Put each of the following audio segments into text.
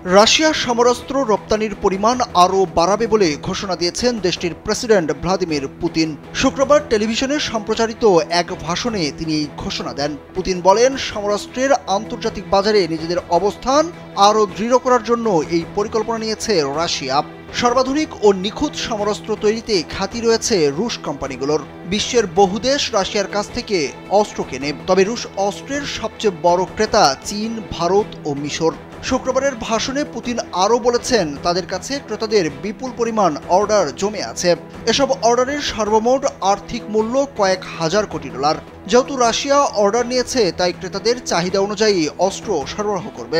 Russia সমরাস্ত্র রপ্তানির পরিমাণ আরও বাড়াবে বলে ঘোষণা দিয়েছেন দেশটির প্রেসিডেন্ট ভ্লাদিমির পুতিন। শুক্রবার টেলিভিশনে সম্প্রচারিত এক ভাষণে তিনি এই ঘোষণা দেন। পুতিন বলেন, সমরাস্ত্রের আন্তর্জাতিক বাজারে নিজেদের অবস্থান আরও দৃঢ় করার জন্য এই পরিকল্পনা নিয়েছে রাশিয়া। সর্বাধুনিক ও নিখুঁত সমরাস্ত্র তৈরিতে খ্যাতি রয়েছে রুশ কোম্পানিগুলোর। বিশ্বের বহু দেশ রাশিয়ার কাছ থেকে অস্ত্র কেনে, তবে রুশ অস্ত্রের সবচেয়ে বড় ক্রেতা চীন, ভারত ও মিশর। শুক্রবারের ভাষণে পুতিন আরও বলেছেন, তাদের কাছে ক্রেতাদের বিপুল পরিমাণ অর্ডার জমে আছে। এসব অর্ডারের সর্বমোট আর্থিক মূল্য কয়েক হাজার কোটি ডলার। যেহেতু রাশিয়া অর্ডার নিয়েছে, তাই ক্রেতাদের চাহিদা অনুযায়ী অস্ত্র সরবরাহ করবে।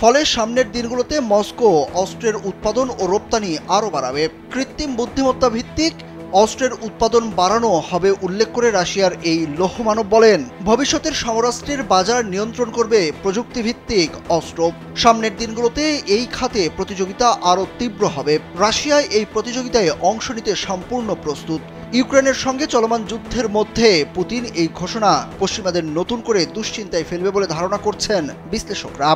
ফলে সামনের দিনগুলোতে মস্কো অস্ত্রের উৎপাদন ও রপ্তানি আরও বাড়াবে। কৃত্রিম বুদ্ধিমত্তা ভিত্তিক অস্ত্রের উৎপাদন বাড়ানো হবে উল্লেখ করে রাশিয়ার এই লৌহমানব বলেন, ভবিষ্যতের সমরাস্ত্রের বাজার নিয়ন্ত্রণ করবে প্রযুক্তিভিত্তিক অস্ত্র। সামনের দিনগুলোতে এই খাতে প্রতিযোগিতা আরও তীব্র হবে। রাশিয়া এই প্রতিযোগিতায় অংশ নিতে সম্পূর্ণ প্রস্তুত। ইউক্রেনের সঙ্গে চলমান যুদ্ধের মধ্যে পুতিন এই ঘোষণা পশ্চিমাদের নতুন করে দুশ্চিন্তায় ফেলবে বলে ধারণা করছেন বিশ্লেষকরা।